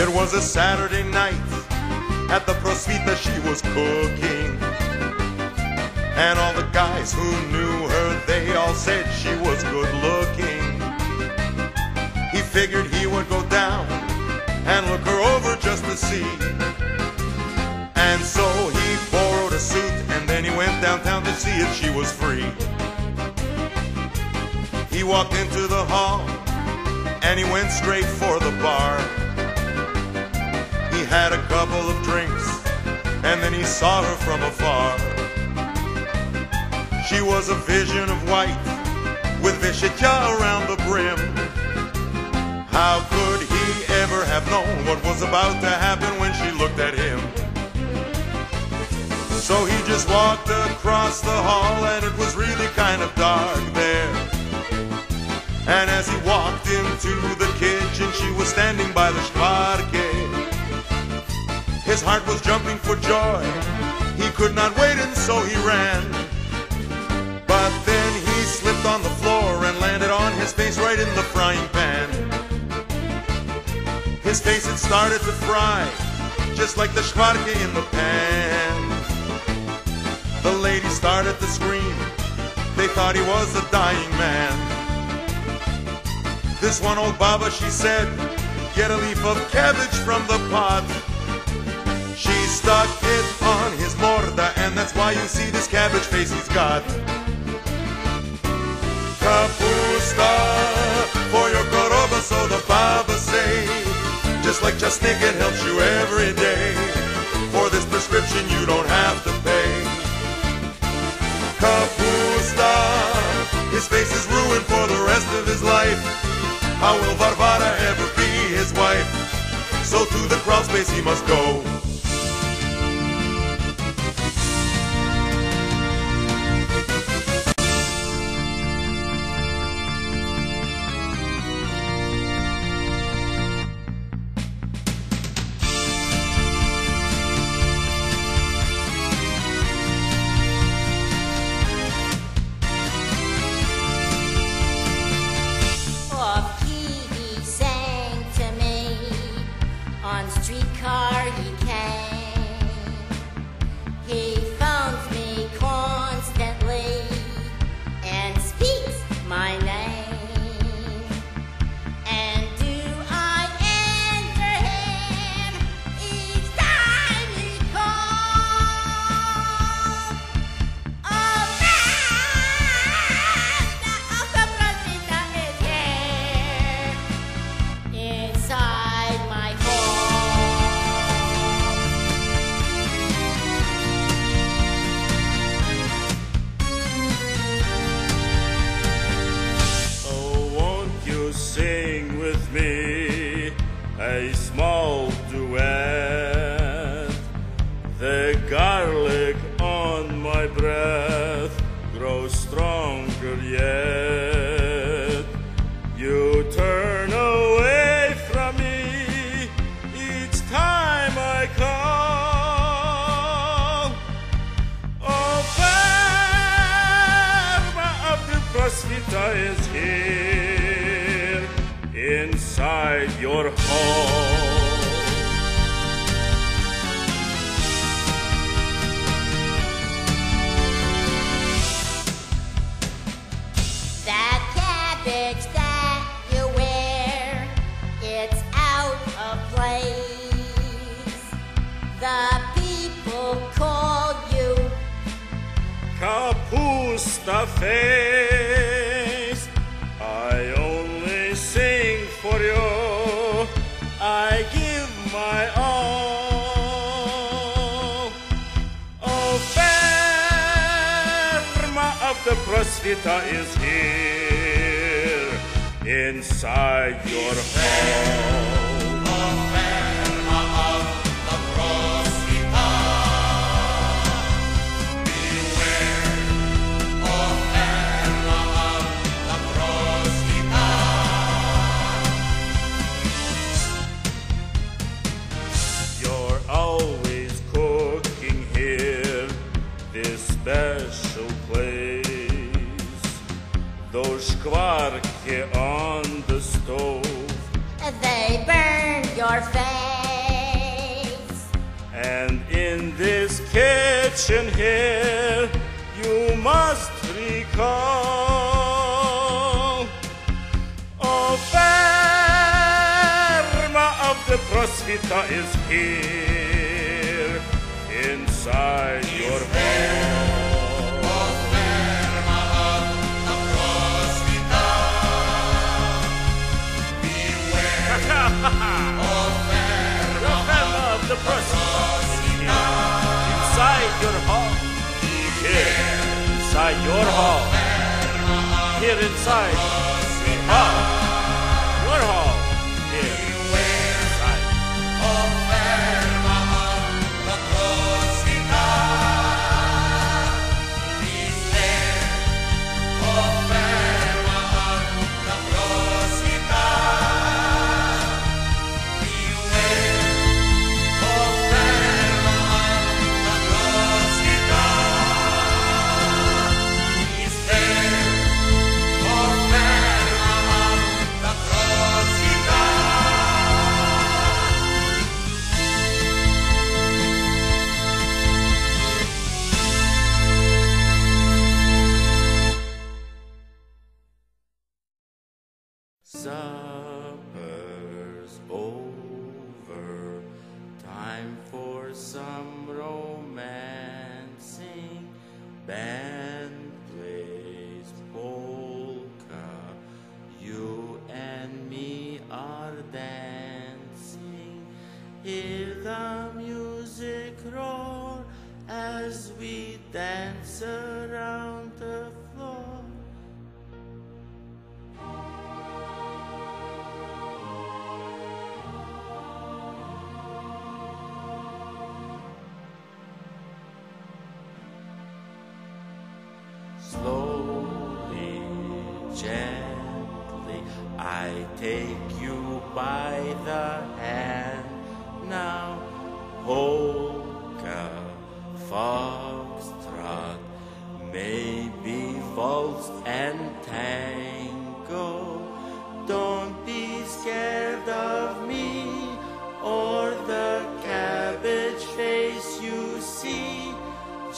It was a Saturday night. At the Prosvita she was cooking, and all the guys who knew her, they all said she was good looking. He figured he would go down and look her over just to see. And so he borrowed a suit, and then he went downtown to see if she was free. He walked into the hall, and he went straight for the bar. He had a couple of drinks, and then he saw her from afar. She was a vision of white, with vishitya around the brim. How could he ever have known what was about to happen when she looked at him? So he just walked across the hall, and it was really kind of dark there. And as he walked into the kitchen, she was standing by the shkvarke. His heart was jumping for joy. He could not wait, and so he ran. But then he slipped on the floor and landed on his face right in the frying pan. His face had started to fry, just like the shkvarke in the pan. The ladies started to scream. They thought he was a dying man. This one old baba, she said, get a leaf of cabbage from the pot. She stuck it on his morda, and that's why you see this cabbage face he's got. Kapusta for your koroba, so the baba say. Just like chasnik, it helps you every day. For this prescription you don't have to pay. Kapusta, his face is ruined for the rest of his life. How will Varvara ever be his wife? So to the crawl space he must go. On streetcar he came. He phones me constantly and speaks my name. And do I answer him each time he calls? Oh, master of the Prosvita is here inside my home. Sing with me a small duet. The garlic on my breath grows stronger yet. You turn away from me each time I call. Oh, Verma of the Prosvita is here inside your home. That cabbage that you wear, it's out of place. The people call you Kapusta face. I only sing for you. I give my all. Oh, Verma of the Prosvita is here inside your home. Oh, Verma of the Prosvita, beware. Oh, Verma of the Prosvita. You're always cooking here, this special place. Those shkvarke on the stove, they burn your face. kitchen here, you must recall. Oh, Verma of the Prosvita is here, inside your hall. The Prosvita inside your hall, here inside your hall, here inside your hall, here inside. Supper's over, time for some romancing. Band plays polka, you and me are dancing. Hear the music roar as we dance around the floor. Slowly, gently, I take you by the hand. Now, polka, foxtrot, maybe waltz and tango. Don't be scared of me or the cabbage face you see.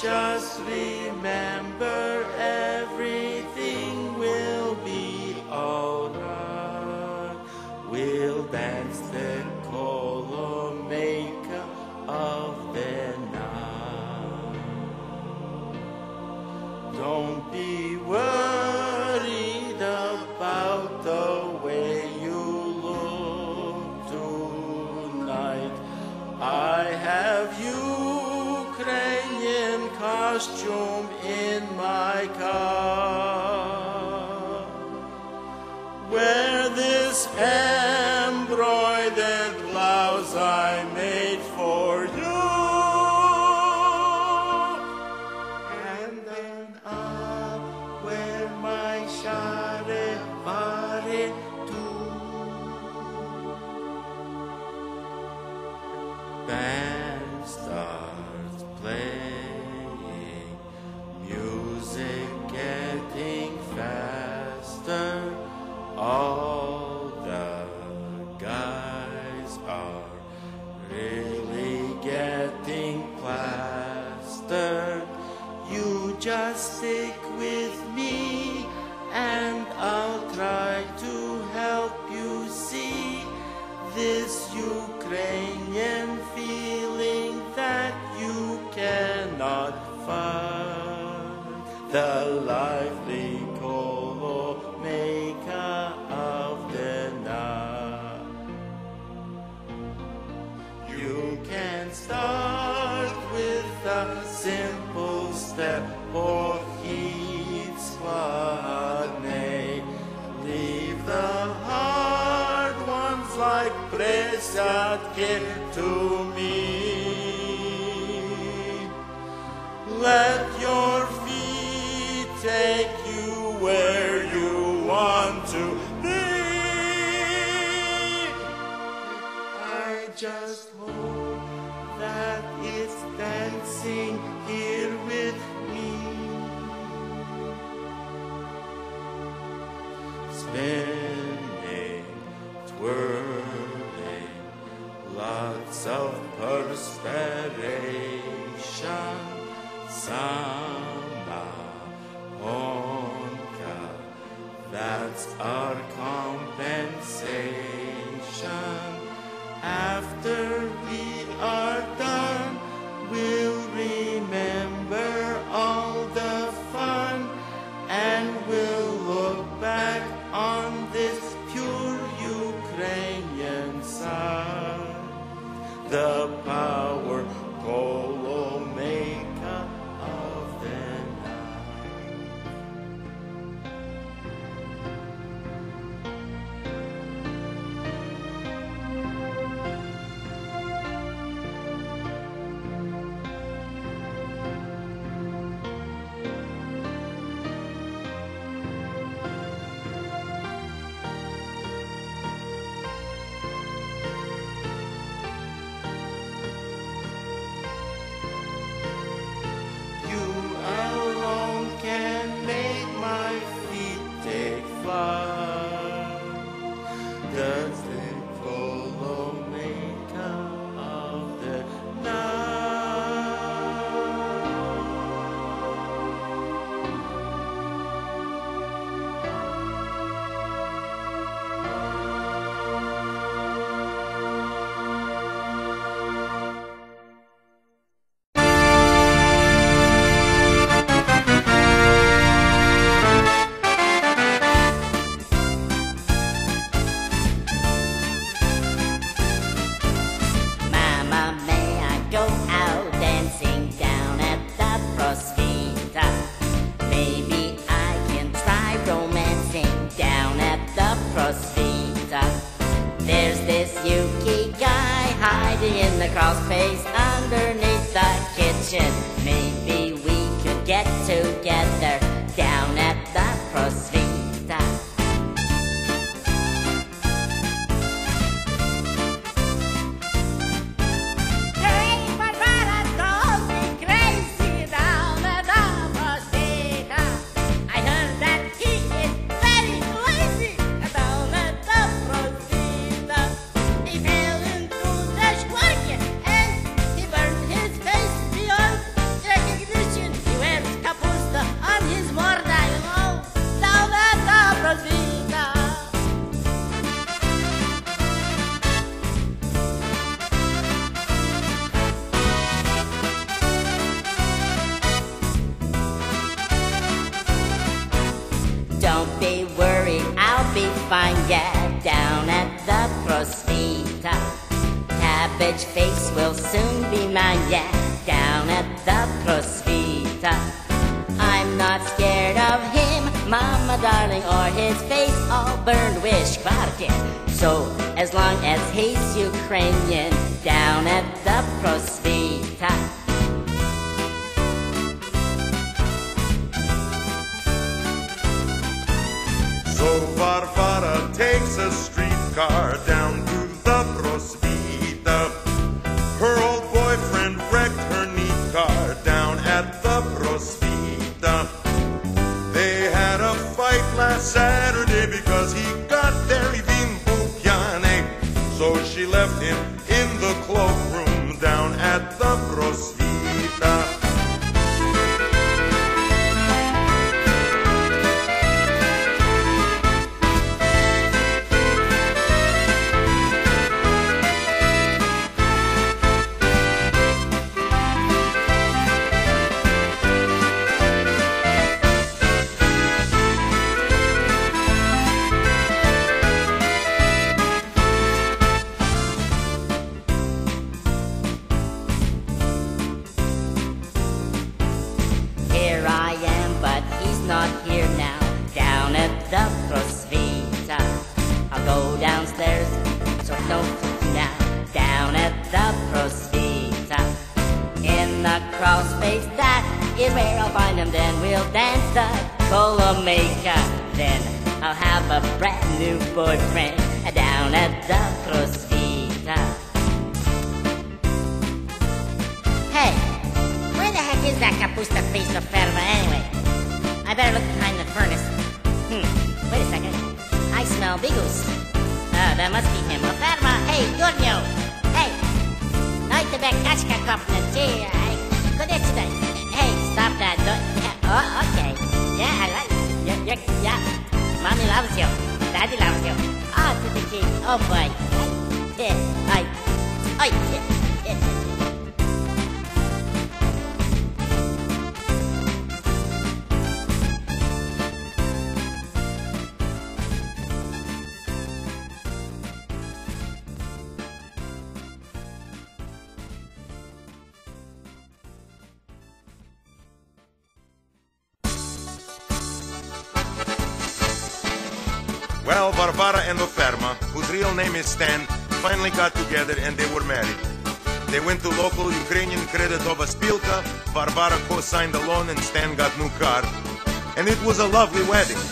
Just remember everything will be alright. We'll dance the Kolomeka of the night. Don't be worried about the way you look tonight. I have Ukrainian costume in my car. Wear this embroidered blouse I made for you, and then I'll wear my charivari too. Band starts playing, music getting faster. All the guys are really getting plastered. You just stick with me and I'll try to help you see this Ukrainian feeling that you cannot find. The lively Kolomeka of the night. You can start with a simple step or heat skladnej. Leave the hard ones like presiatke to me. Let your feet take you where you want to be. I just hope that it's dancing here with me. Spinning, twirling, lots of perspiration. samba, honka. That's our compensation. After we are done, we'll remember all the fun, and we'll look back on this pure Ukrainian sun. The power Kolomeka of the night. Prosvita. Maybe I can try romancing down at the Prosvita. There's this Yuki guy hiding in the crawl space underneath the kitchen. Maybe we could get together down at the Prosvita. Don't be worried, I'll be fine, yeah, down at the Prosvita. Cabbage face will soon be mine, yeah, down at the Prosvita. I'm not scared of him, mama darling, or his face all burned with shkvarki. So, as long as he's Ukrainian, down at the Prosvita. So Varvara takes a streetcar down to the Prosvita. Her old boyfriend wrecked her neat car down at the Prosvita. They had a fight last Saturday because he got very bimbukyane. So she left him in the cloakroom down at the Prosvita. Not here now, down at the Prosvita. I'll go downstairs, so don't look now, down at the Prosvita. In the crawl space, that is where I'll find him. Then we'll dance the Kolomeka. Then I'll have a brand new boyfriend down at the Prosvita. Hey, where the heck is that Kapusta face of Ferma anyway? I better look behind the furnace. Wait a second. I smell bigus. Oh, that must be him. Ferma, hey, Gurnyo! Hey! Dajte bekkaczka kopnę, ty! Koniecznie! Hey, stop loves you. Daddy loves you. Ah, to the king. Oh boy. Well, Varvara and Oferma, whose real name is Stan, finally got together and they were married. They went to local Ukrainian Kreditova Spilka, Varvara co-signed the loan and Stan got new car. And it was a lovely wedding.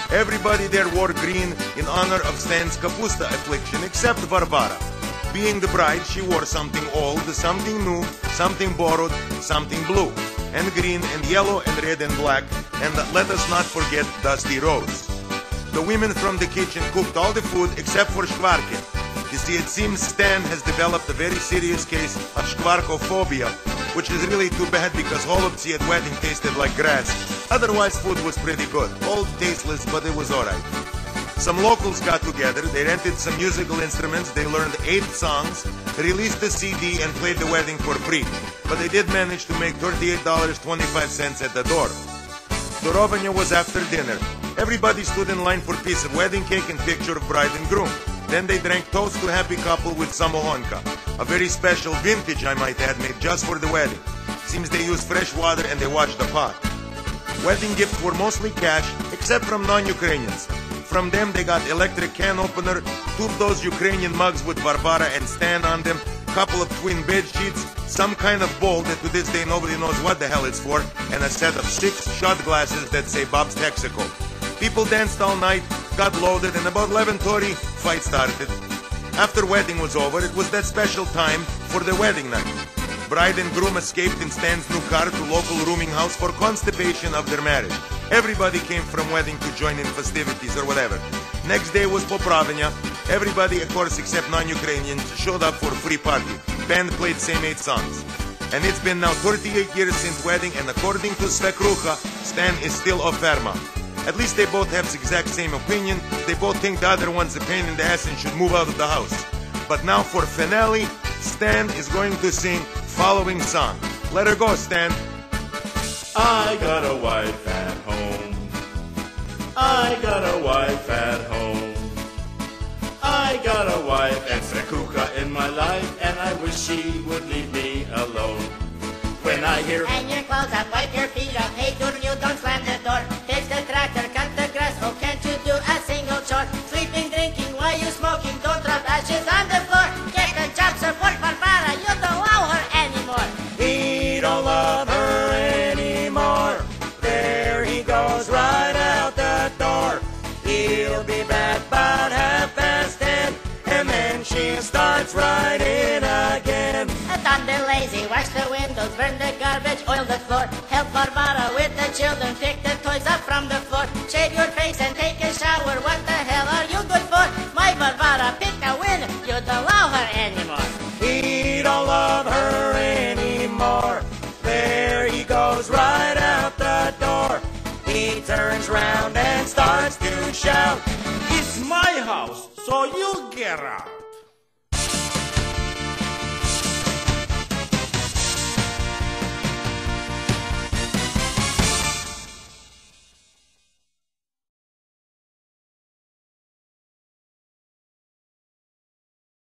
Everybody there wore green in honor of Stan's kapusta affliction except Varvara. Being the bride, she wore something old, something new, something borrowed, something blue, and green and yellow and red and black, and let us not forget dusty rose. The women from the kitchen cooked all the food except for shkvarke. You see, it seems Stan has developed a very serious case of shkvarkophobia, which is really too bad because holubtsi at wedding tasted like grass. Otherwise, food was pretty good. Old, tasteless, but it was alright. Some locals got together, they rented some musical instruments, they learned 8 songs, released the CD and played the wedding for free. But they did manage to make $38.25 at the door. Dorovanya was after dinner. Everybody stood in line for a piece of wedding cake and picture of bride and groom. Then they drank toast to happy couple with samohonka, a very special vintage, I might add, made just for the wedding. Seems they used fresh water and they washed the pot. Wedding gifts were mostly cash, except from non-Ukrainians. From them they got electric can opener, 2 of those Ukrainian mugs with Varvara and Stan on them, couple of twin bed sheets, some kind of bowl that to this day nobody knows what the hell it's for, and a set of 6 shot glasses that say Bob's Texaco. People danced all night, got loaded, and about 11:30, fight started. After wedding was over, it was that special time for the wedding night. Bride and groom escaped in Stan's new car to local rooming house for constipation of their marriage. Everybody came from wedding to join in festivities or whatever. Next day was Popravlення. Everybody, of course, except non-Ukrainians, showed up for a free party. Band played same 8 songs. And it's been now 38 years since wedding, and according to Svekruha, Stan is still Oferma. At least they both have the exact same opinion. They both think the other one's a pain in the ass and should move out of the house. But now for finale, Stan is going to sing following song. Let her go, Stan. I got a wife at home. I got a wife at home. I got a wife and Svekruha in my life, and I wish she would leave me alone. When I hear hang your clothes up, wipe your feet up, hey you don't slam the door, fix the tractor, cut the grass, oh can't you do a single chore? Sleeping, drinking, while you smoking, don't drop ashes on the floor, get a job, support Varvara, you don't love her anymore. He don't love her anymore, there he goes right out the door. He'll be back about 10:30, and then she starts right in again. Done the lazy, wash the windows, burn the garbage, oil the floor, help Varvara with the children, pick the toys up from the floor, shave your face and take a shower, what the hell are you good for? My Varvara picked a winner, you don't love her anymore. He don't love her anymore, there he goes right out the door. He turns round and starts to shout, it's my house, so you get out.